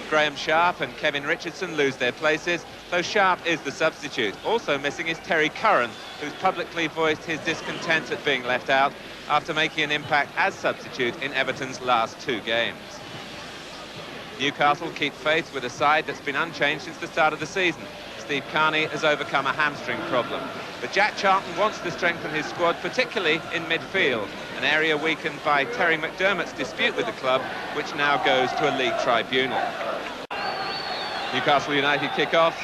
Graham Sharp and Kevin Richardson lose their places, though Sharp is the substitute. Also missing is Terry Curran, who's publicly voiced his discontent at being left out after making an impact as substitute in Everton's last 2 games. Newcastle keep faith with a side that's been unchanged since the start of the season. Steve Carney has overcome a hamstring problem. But Jack Charlton wants to strengthen his squad, particularly in midfield, an area weakened by Terry McDermott's dispute with the club, which now goes to a league tribunal. Newcastle United kick off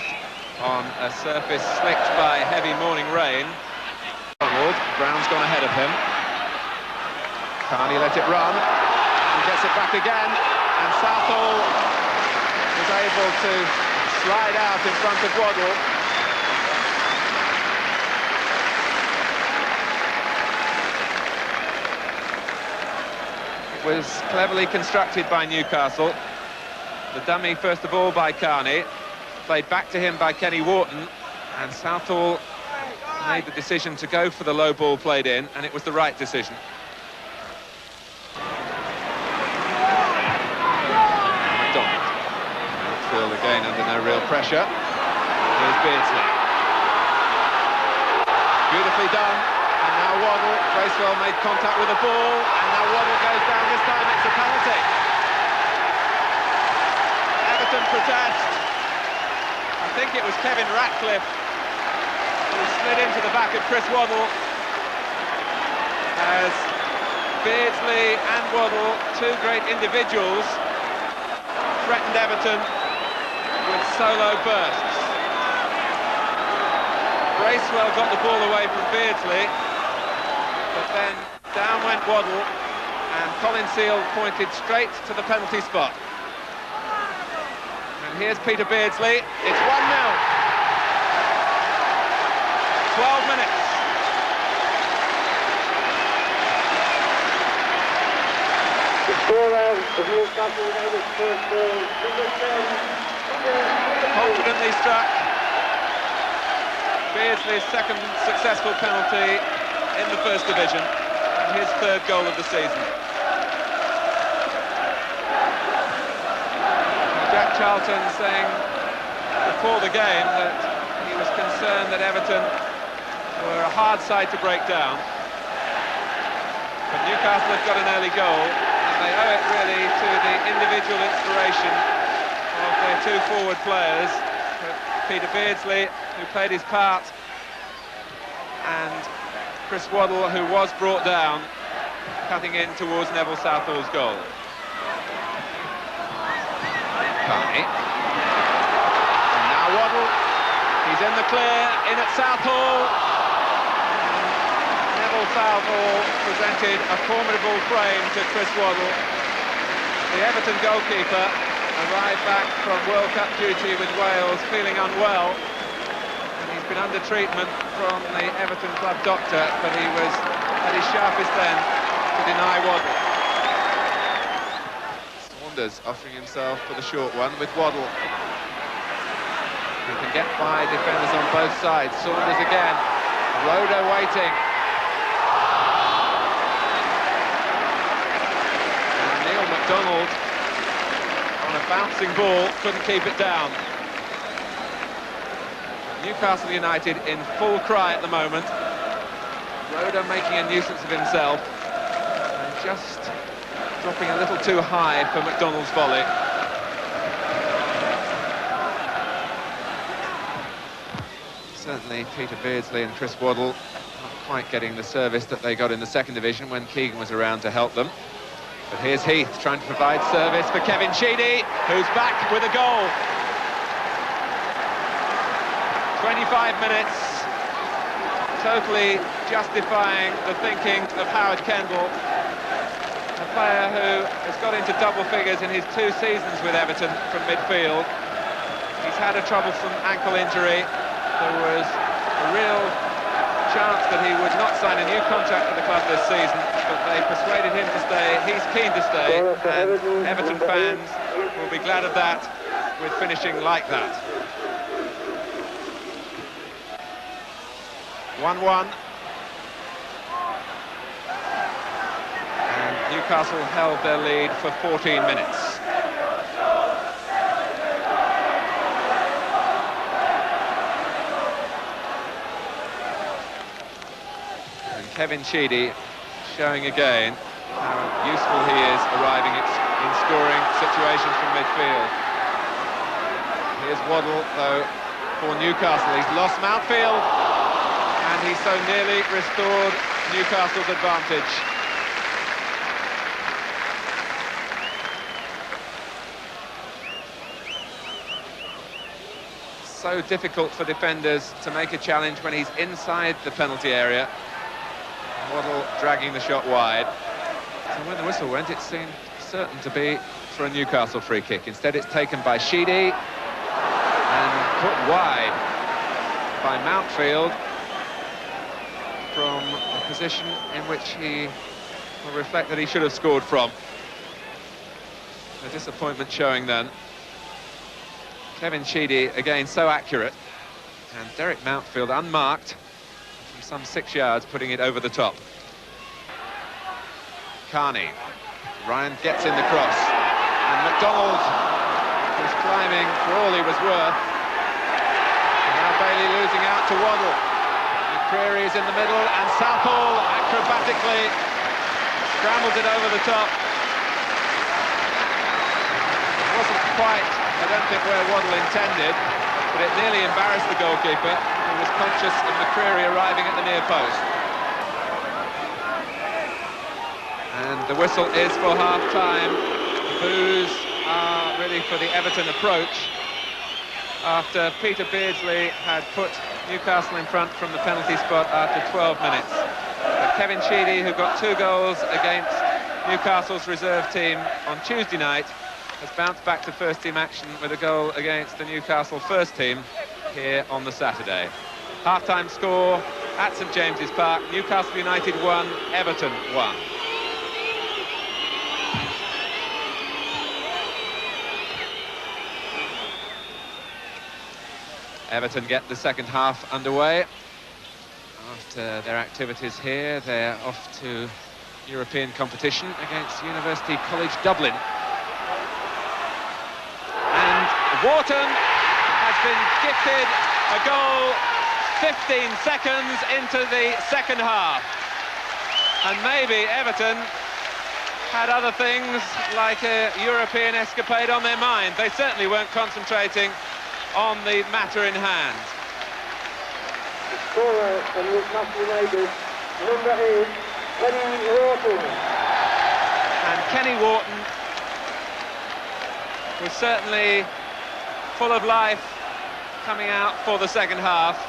on a surface slicked by heavy morning rain. Brown's gone ahead of him. Carney let it run and gets it back again, and Southall is able to slide out in front of Waddle. It was cleverly constructed by Newcastle. The dummy, first of all, by Carney, played back to him by Kenny Wharton, and Southall made the decision to go for the low ball played in, and it was the right decision. McDonald. Midfield again under no real pressure. Here's Beardsley. Beautifully done, and now Waddle. Bracewell made contact with the ball, and now Waddle goes down. This time it's a penalty. Everton protest. I think it was Kevin Ratcliffe who slid into the back of Chris Waddle as Beardsley and Waddle, 2 great individuals, threatened Everton with solo bursts. Bracewell got the ball away from Beardsley, but then down went Waddle, and Colin Seal pointed straight to the penalty spot. And here's Peter Beardsley. It's 1-0. 12 minutes. The scorer of Newcastle United's first goal, confidently struck. Beardsley's 2nd successful penalty in the First Division, and his 3rd goal of the season. Jack Charlton saying before the game that he was concerned that Everton were a hard side to break down. But Newcastle have got an early goal, and they owe it really to the individual inspiration of their 2 forward players, Peter Beardsley, who played his part, and Chris Waddle, who was brought down, cutting in towards Neville Southall's goal. Carney. And now Waddle. He's in the clear, in at Southall. Neville Southall presented a formidable frame to Chris Waddle. The Everton goalkeeper arrived back from World Cup duty with Wales feeling unwell, and he's been under treatment from the Everton club doctor, but he was at his sharpest then to deny Waddle. Saunders offering himself for the short one with Waddle. He can get by defenders on both sides. Saunders again. Roda waiting. And Neil MacDonald, on a bouncing ball, couldn't keep it down. Newcastle United in full cry at the moment. Roda making a nuisance of himself and just dropping a little too high for MacDonald's volley. Certainly Peter Beardsley and Chris Waddle not quite getting the service that they got in the 2nd Division when Keegan was around to help them. But here's Heath trying to provide service for Kevin Sheedy, who's back with a goal. 25 minutes, totally justifying the thinking of Howard Kendall, a player who has got into double figures in his 2 seasons with Everton from midfield. He's had a troublesome ankle injury. There was a real chance that he would not sign a new contract for the club this season, but they persuaded him to stay. He's keen to stay, and Everton fans will be glad of that, with finishing like that. 1-1. And Newcastle held their lead for 14 minutes. And Kevin Sheedy showing again how useful he is arriving in scoring situations from midfield. Here's Waddle, though, for Newcastle. He's lost Mountfield, and he's so nearly restored Newcastle's advantage. So difficult for defenders to make a challenge when he's inside the penalty area. Waddle dragging the shot wide. So when the whistle went, it seemed certain to be for a Newcastle free kick. Instead, it's taken by Sheedy and put wide by Mountfield from a position in which he will reflect that he should have scored from. A disappointment showing then. Kevin Sheedy again so accurate, and Derek Mountfield unmarked from some 6 yards, putting it over the top. Carney, Ryan gets in the cross, and McDonald was climbing for all he was worth. And now Bailey losing out to Waddle. McCreary is in the middle, and Southall acrobatically scrambles it over the top. It wasn't quite, I don't think, where Waddle intended, but it nearly embarrassed the goalkeeper, who was conscious of McCreary arriving at the near post. And the whistle is for half-time. The boos are really for the Everton approach, after Peter Beardsley had put Newcastle in front from the penalty spot after 12 minutes. But Kevin Sheedy, who got 2 goals against Newcastle's reserve team on Tuesday night, has bounced back to first-team action with a goal against the Newcastle first team here on the Saturday. Half-time score at St James's Park: Newcastle United 1, Everton 1. Everton get the second half underway. After their activities here, they're off to European competition against University College Dublin. And Wharton has been gifted a goal 15 seconds into the second half. And maybe Everton had other things like a European escapade on their mind. They certainly weren't concentrating on the matter in hand. The scorer from Newcastle United, number 8, Kenny Wharton. And Kenny Wharton was certainly full of life coming out for the second half,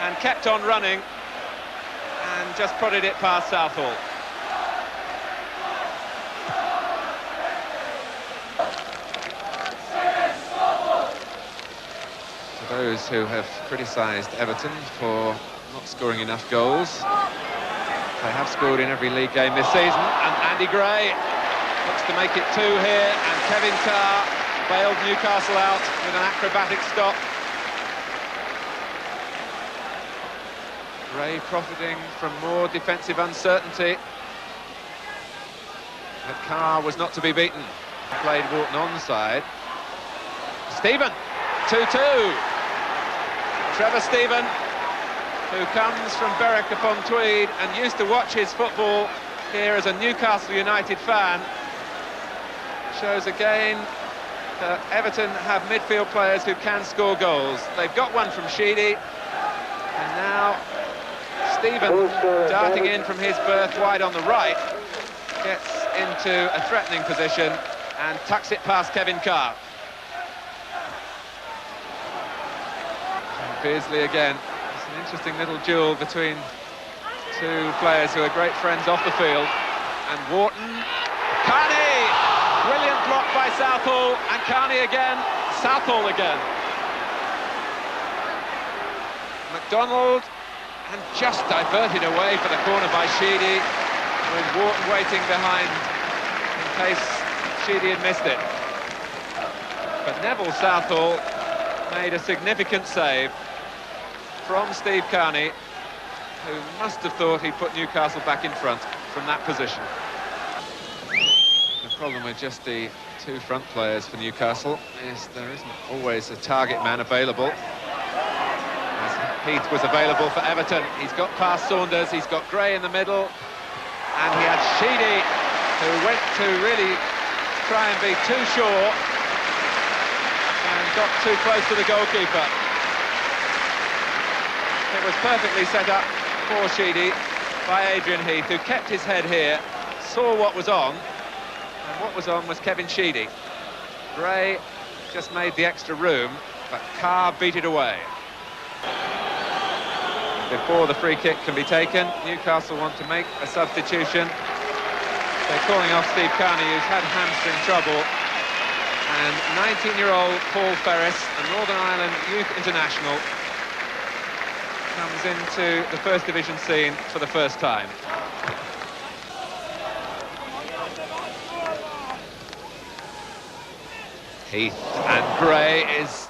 and kept on running and just prodded it past Southall. To those who have criticised Everton for not scoring enough goals, they have scored in every league game this season, and Andy Gray looks to make it 2 here, and Kevin Carr bailed Newcastle out with an acrobatic stop. Gray profiting from more defensive uncertainty, but Carr was not to be beaten. Played Wharton onside. Stephen, 2-2. Trevor Stephen, who comes from Berwick-upon-Tweed and used to watch his football here as a Newcastle United fan, shows again that Everton have midfield players who can score goals. They've got one from Sheedy, and now Stephen, darting in from his berth wide on the right, gets into a threatening position and tucks it past Kevin Carr. And Beardsley again. It's an interesting little duel between 2 players who are great friends off the field. And Wharton, Carney! Brilliant block by Southall, and Carney again, Southall again. McDonald, and just diverted away for the corner by Sheedy, with Wharton waiting behind in case Sheedy had missed it. But Neville Southall made a significant save from Steve Carney, who must have thought he'd put Newcastle back in front from that position. The problem with just the 2 front players for Newcastle is there isn't always a target man available. Heath was available for Everton. He's got past Saunders, he's got Gray in the middle, and he had Sheedy, who went to really try and be too sure and got too close to the goalkeeper. It was perfectly set up for Sheedy by Adrian Heath, who kept his head here, saw what was on, and what was on was Kevin Sheedy. Gray just made the extra room, but Carr beat it away. Before the free kick can be taken, Newcastle want to make a substitution. They're calling off Steve Carney, who's had hamstring trouble, and 19-year-old Paul Ferris, a Northern Ireland youth international, comes into the First Division scene for the first time. Heath, and Gray is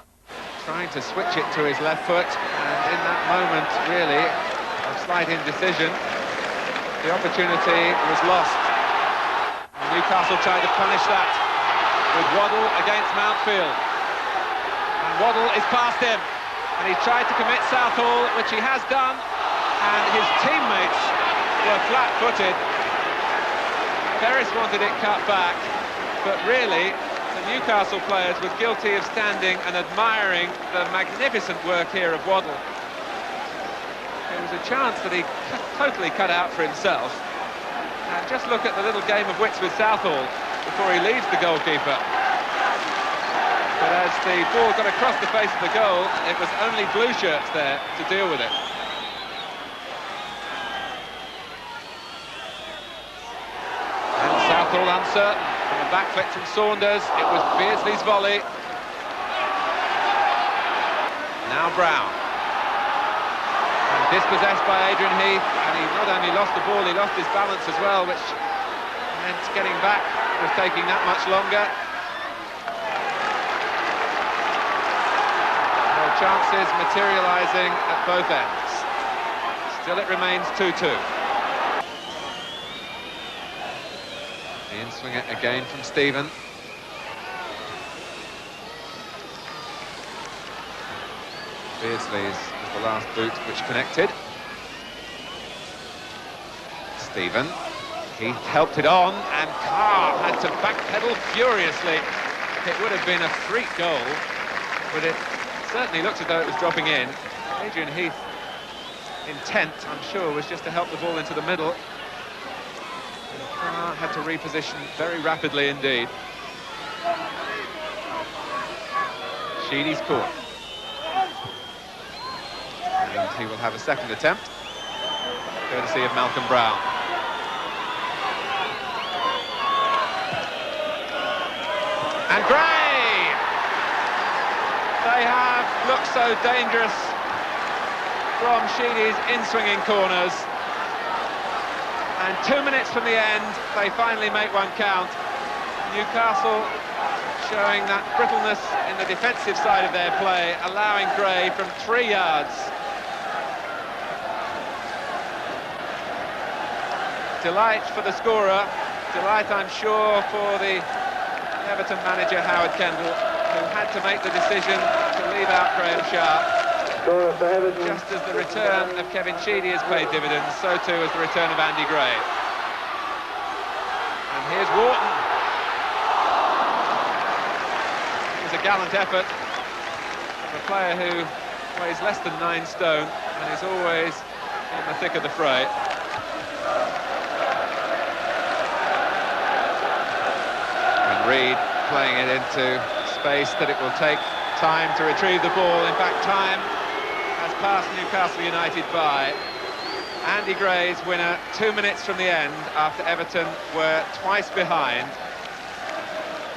trying to switch it to his left foot, and in that moment, really, of slight indecision, the opportunity was lost. Newcastle tried to punish that with Waddle against Mountfield. And Waddle is past him, and he tried to commit Southall, which he has done, and his teammates were flat-footed. Ferris wanted it cut back, but really, the Newcastle players was guilty of standing and admiring the magnificent work here of Waddle. There was a chance that he totally cut out for himself. And just look at the little game of wits with Southall before he leaves the goalkeeper. But as the ball got across the face of the goal, it was only blue shirts there to deal with it. And Southall uncertain. From a back flick from Saunders, it was Beardsley's volley. Now Brown. And dispossessed by Adrian Heath, and he not only lost the ball, he lost his balance as well, which meant getting back was taking that much longer. So chances materialising at both ends. Still it remains 2-2. The in-swinger again from Stephen. Beardsley's was the last boot which connected. Stephen. He helped it on, and Carr had to backpedal furiously. It would have been a freak goal, but it certainly looked as though it was dropping in. Adrian Heath's intent, I'm sure, was just to help the ball into the middle. Carr had to reposition very rapidly indeed. Sheedy's caught. And he will have a second attempt, courtesy of Malcolm Brown. And Gray! They have looked so dangerous from Sheedy's in-swinging corners. And 2 minutes from the end, they finally make one count. Newcastle showing that brittleness in the defensive side of their play, allowing Gray from 3 yards. Delight for the scorer, delight, I'm sure, for the Everton manager, Howard Kendall, who had to make the decision to leave out Graham Sharp. Just as the return of Kevin Sheedy has paid dividends, so too has the return of Andy Gray. And here's Wharton. It was a gallant effort from a player who weighs less than 9 stone and is always in the thick of the fray. And Reed playing it into space that it will take time to retrieve the ball. In fact, time has passed Newcastle United by. Andy Gray's winner 2 minutes from the end after Everton were twice behind.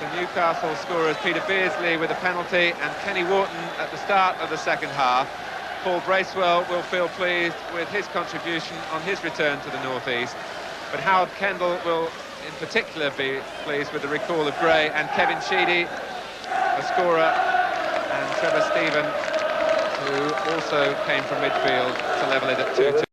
The Newcastle scorers, Peter Beardsley with a penalty and Kenny Wharton at the start of the second half. Paul Bracewell will feel pleased with his contribution on his return to the North East, but Howard Kendall will in particular be pleased with the recall of Gray and Kevin Sheedy, a scorer, and Trevor Stephen, who also came from midfield to level it at 2-2.